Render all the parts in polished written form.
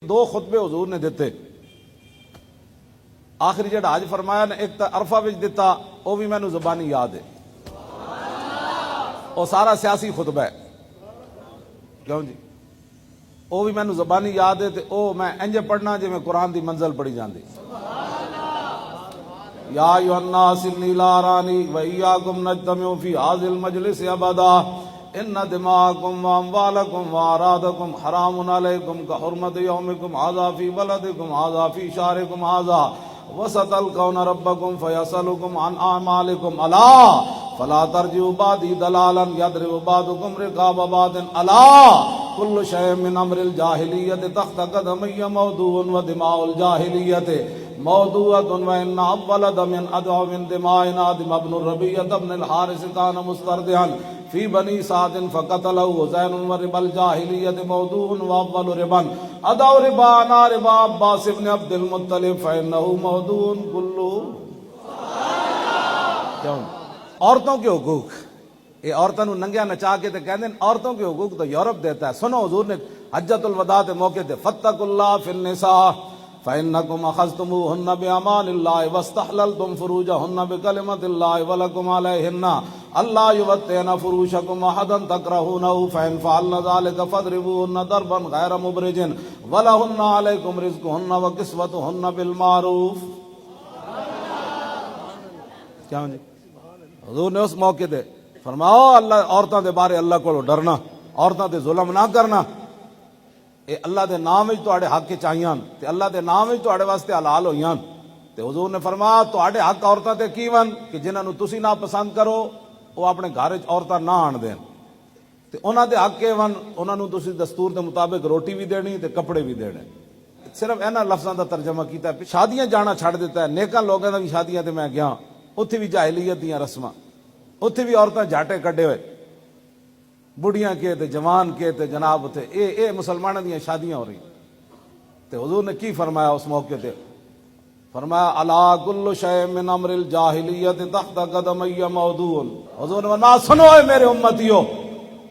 دو خطبے حضور نے دیتے، آخری جڑا حج فرمایا نے ایک تا عرفہ وچ دیتا، وہ بھی مینوں زبانی یاد ہے، وہ سارا سیاسی خطبہ ہے، کیوں جی وہ بھی مینوں زبانی یاد ہے، تے او میں انج پڑھنا جے میں قرآن دی منزل پڑھی جاندی۔ یا ایھا الناس انی لا ارانی و ایاکم نجتمع فی ھذا المجلس ابدا ان دماءکم واموالکم واعراضکم حرام علیکم کحرمت یومکم ھذا فی بلدکم ھذا فی شہرکم ھذا وستلقون ربکم فیسألکم عن اعمالکم الا فلا ترجعوا بعدی ضلالا یضرب بعضکم رقاب بعض الا کل شیء من امر الجاہلیت تحت قدمی موضوع ودماء الجاہلیت موضوعۃ وان اول دم ادعو من دمائنا دم ابن الربیع ابن الحارث کان مسترضعا فی بنی سعد فقتلہ زین وربا الجاہلیت موضوع واول ربا ادعو ربانا ربا عباس ابن عبد المطلب فانہ موضوع کلہ۔ عورتوں کے حقوق، یہ عورتوں کو ننگیا نچا کے تے کہندے عورتوں کے حقوق تو یورپ دیتا ہے۔ سنو حضور نے حجۃ الوداع کے موقع تے فاتقوا اللہ فی النساء فإنکم اخذتموہن بأمان اللہ واستحللتم فروجہن بکلمۃ اللہ ولکم علیہن اللہ یبتین فروشکم احدا تکرہونہ فإن فعلن ذلک فاضربوہن ضربا غیر مبرج ولہن علیکم رزقہن وکسوتہن بالمعروف۔ کیا جی حضور نے اس موقع تے فرماؤ اللہ عورتوں دے بارے اللہ کو ڈرنا، عورتوں تے ظلم نہ کرنا، اے اللہ دے نام وچ تواڈے حق چاہیاں تے اللہ دے نام وچ تواڈے واسطے حلال ہویاں۔ تے حضور نے فرمایا تواڈے حق عورتاں تے کی ون کہ جنہاں نو تسی نہ پسند کرو وہ اپنے گھر وچ عورتاں نہ آن دین، تے انہاں دے حق اے ون انہاں نو تسی دستور دے مطابق روٹی بھی دینی تے کپڑے بھی دینے۔ صرف انہاں لفظاں دا ترجمہ کیتا ہے، شادیاں جانا چھڑ دیتا ہے، نیکاں لوگاں دا بھی شادیاں تے میں گیا اتھے بھی جاہلیت دیاں رسماں، اتھے بھی عورتاں جھاٹے کڈے ہوئے، بڑھیاں کے تے جوان کے تے جناب تے اے مسلمانوں دیاں شادیاں ہو رہی۔ تے حضور نے کی فرمایا اس موقع تے فرمایا الا کل شیء من امر الجاہلیت تحت قدمی موضوع۔ حضور نے فرمایا سنو اے میرے امتیو،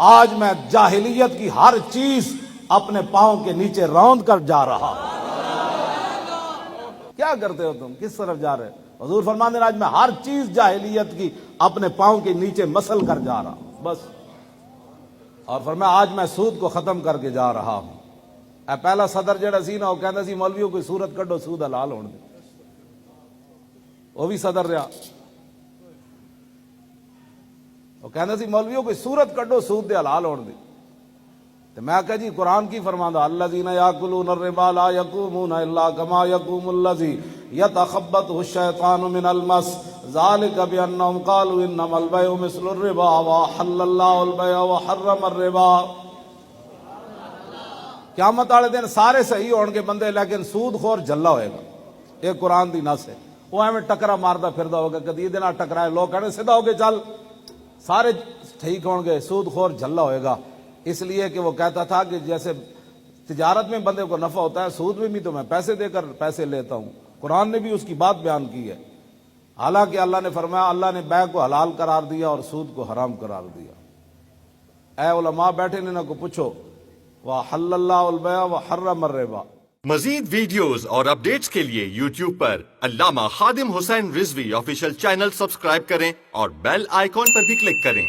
آج میں جاہلیت کی ہر چیز اپنے پاؤں کے نیچے روند کر جا رہا۔ کیا کرتے ہو تم، کس طرف جا رہے؟ حضور فرماتے ہیں آج میں ہر چیز جاہلیت کی اپنے پاؤں کے نیچے مسل کر جا رہا ہوں بس۔ اور فرمایا آج میں سود کو ختم کر کے جا رہا ہوں۔ اے پہلا صدر جڑا سی نا وہ کہندا سی مولویوں کوئی صورت کڈو سود حلال ہون دے، وہ بھی صدر رہا، وہ کہندا سی مولویوں کوئی صورت کڈو سود دے حلال ہون دے۔ تو میں کہا جی قرآن کی فرماندا الذین یاکلون الربا لا یقومون الا کما یقوم الذی یتخبطہ الشیطان من المس ذالک بانہم قالوا انما البیع مثل الربا وحل اللہ البیع وحرم الربا۔ قیامت والے دن سارے صحیح ہون گے بندے لیکن سود خور جھلا ہوئے گا، یہ قرآن دی نص ہے۔ وہ ایویں ٹکرا ماردا پھردا ہوگا، کدی دے نال ٹکرائے لوگ کہنے سیدھا ہو کے چل، سارے ٹھیک ہون گے، سود خور جھلا ہوئے گا۔ اس لیے کہ وہ کہتا تھا کہ جیسے تجارت میں بندے کو نفع ہوتا ہے، سود میں بھی تو میں پیسے دے کر پیسے لیتا ہوں۔ قرآن نے بھی اس کی بات بیان کی ہے، حالانکہ اللہ نے فرمایا اللہ نے بیع کو حلال قرار دیا اور سود کو حرام قرار دیا۔ اے علماء بیٹھے نے کو پوچھو وَحَلَّ اللَّهُ الْبَيْعَ وَحَرَّمَ الرِّبَا۔ مزید ویڈیوز اور اپڈیٹس کے لیے یوٹیوب پر علامہ Khadim Hussain Rizvi official channel subscribe کریں اور بیل آئیکن پر بھی کلک کریں۔